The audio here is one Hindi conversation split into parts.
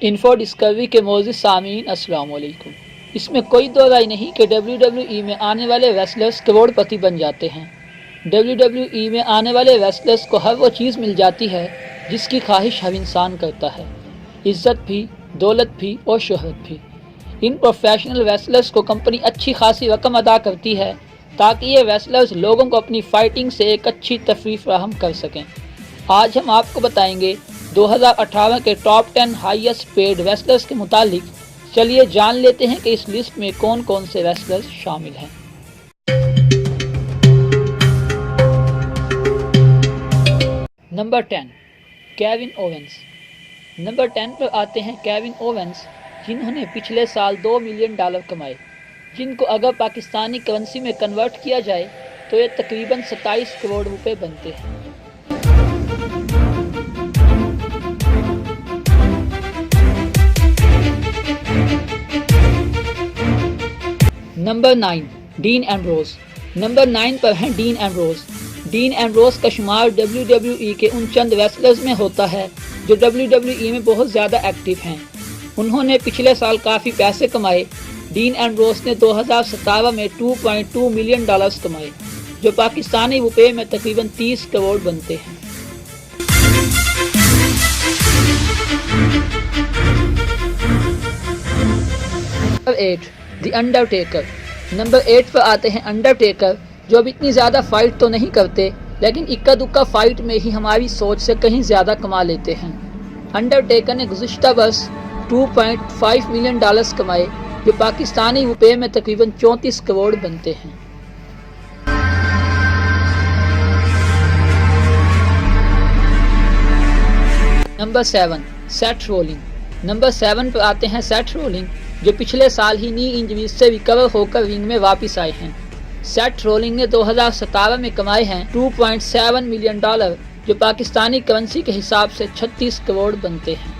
इन्फो डिस्कवरी के मौजूद सामीन अस्सलाम वालेकुम। इसमें कोई दो राय नहीं कि WWE में आने वाले रेसलर्स करोड़पति बन जाते हैं। WWE में आने वाले रेसलर्स को हर वो चीज़ मिल जाती है जिसकी ख्वाहिश हर इंसान करता है, इज्जत भी, दौलत भी और शोहरत भी। इन प्रोफेशनल रेसलर्स को कंपनी अच्छी खासी रकम अदा करती है ताकि ये रेसलर्स लोगों को अपनी फाइटिंग से एक अच्छी तफरीह फराहम कर सकें। आज हम आपको बताएंगे 2018 के टॉप 10 हाईएस्ट पेड रेसलर्स के मुतालिक। चलिए जान लेते हैं कि इस लिस्ट में कौन कौन से रेसलर्स शामिल हैं। Number 10, Kevin Owens. नंबर 10 पर आते हैं केविन ओवेंस, जिन्होंने पिछले साल $2 मिलियन कमाए, जिनको अगर पाकिस्तानी करेंसी में कन्वर्ट किया जाए तो ये तकरीबन 27 करोड़ रुपए बनते हैं। Number 9, dean Ambrose. नंबर 9 पर हैं डीन एम्ब्रोज। डीन एम्ब्रोज का शुमार WWE के उन चंद रेसलर्स में होता है जो WWE में बहुत ज़्यादा एक्टिव हैं। उन्होंने पिछले साल काफ़ी पैसे कमाए। डीन एम्ब्रोज ने 2017 में $2.2 मिलियन कमाए, जो पाकिस्तानी रुपये में तकरीबन 30 करोड़ बनते हैं। Number 8, the Undertaker. नंबर 8 पर आते हैं अंडरटेकर, जो अब इतनी ज़्यादा फाइट तो नहीं करते, लेकिन इक्का दुक्का फाइट में ही हमारी सोच से कहीं ज़्यादा कमा लेते हैं। अंडरटेकर ने गुज़िश्ता वर्ष $2.5 मिलियन कमाए, जो पाकिस्तानी रुपये में तकरीबन 34 करोड़ बनते हैं। Number 7, Seth rolling. नंबर 7 पर आते हैं सेथ रोलिंग, जो पिछले साल ही नी इंजरीज से रिकवर होकर रिंग में वापस आए हैं। सेथ रोलिंग ने 2017 में कमाए हैं $2.7 मिलियन, जो पाकिस्तानी करेंसी के हिसाब से 36 करोड़ बनते हैं।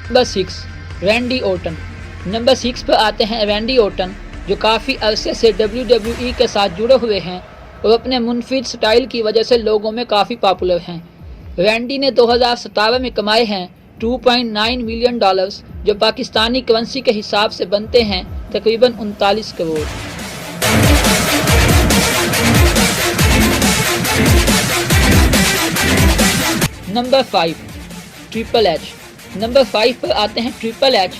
Number 6, Randy Orton. नंबर 6 पर आते हैं रैंडी ओर्टन, जो काफ़ी अरसे से WWE के साथ जुड़े हुए हैं और अपने मुनफिद स्टाइल की वजह से लोगों में काफ़ी पॉपुलर हैं। रैंडी ने 2017 में कमाए हैं $2.9 मिलियन, जो पाकिस्तानी करेंसी के हिसाब से बनते हैं तकरीबन 39 crore. Number 5, triple H. Number 5 पर आते हैं ट्रिपल एच,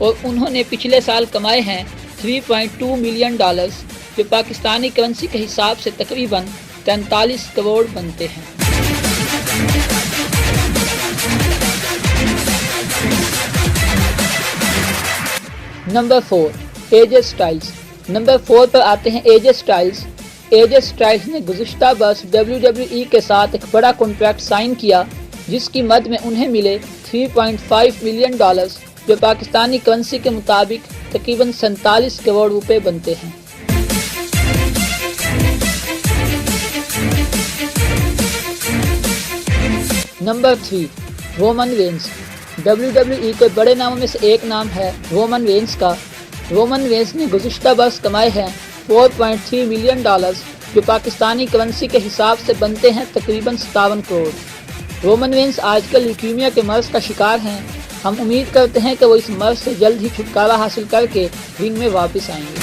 और उन्होंने पिछले साल कमाए हैं $3.2 मिलियन, जो पाकिस्तानी करेंसी के हिसाब से तकरीबन 43 करोड़ बनते हैं। Number 4, AJ Styles. नंबर 4 पर आते हैं एजे स्टाइल्स। एजे स्टाइल्स ने गुज़िश्ता वर्ष WWE के साथ एक बड़ा कॉन्ट्रैक्ट साइन किया, जिसकी मद में उन्हें मिले $3.5 मिलियन, जो पाकिस्तानी करेंसी के मुताबिक तकरीबन 47 करोड़ रुपए बनते हैं। Number 3, Roman Reigns. WWE के बड़े नामों में से एक नाम है रोमन रेंस का। रोमन रेंस ने गुज़िश्ता वर्ष कमाए हैं $4.3 मिलियन, जो पाकिस्तानी करेंसी के हिसाब से बनते हैं तकरीबन 57 करोड़। रोमन रेंस आजकल ल्यूकीमिया के मर्ज का शिकार हैं। हम उम्मीद करते हैं कि वो इस मर्ज से जल्द ही छुटकारा हासिल करके रिंग में वापस आएंगे।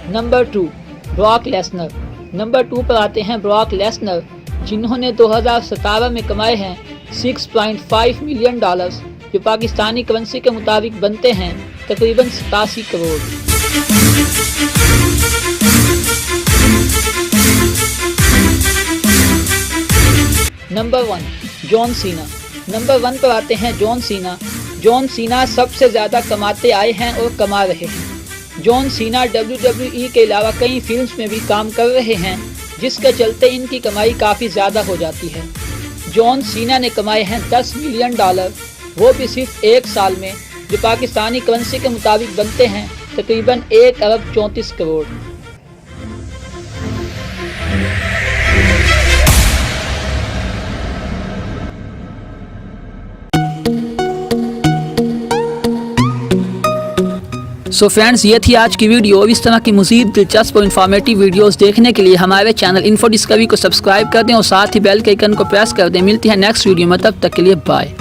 Number 2, Brock Lesnar. नंबर 2 पर आते हैं ब्रॉक लेसनर, जिन्होंने 2017 में कमाए हैं $6.5 मिलियन, जो पाकिस्तानी करेंसी के मुताबिक बनते हैं तकरीबन 87 crore. Number 1, John Cena. Number 1 पर आते हैं जॉन सीना। जॉन सीना सबसे ज़्यादा कमाते आए हैं और कमा रहे हैं। जॉन सीना WWE के अलावा कई फिल्म्स में भी काम कर रहे हैं, जिसके चलते इनकी कमाई काफ़ी ज़्यादा हो जाती है। जॉन सीना ने कमाए हैं $10 मिलियन, वो भी सिर्फ एक साल में, जो पाकिस्तानी करेंसी के मुताबिक बनते हैं तकरीबन 1 अरब 34 करोड़। सो फ्रेंड्स, ये थी आज की वीडियो। इस तरह की मज़ीद दिलचस्प और इन्फॉर्मेटिव वीडियोस देखने के लिए हमारे चैनल इन्फो डिस्कवरी को सब्सक्राइब कर दें और साथ ही बेल के आइकन को प्रेस कर दें। मिलती है नेक्स्ट वीडियो में, तब तक के लिए बाय।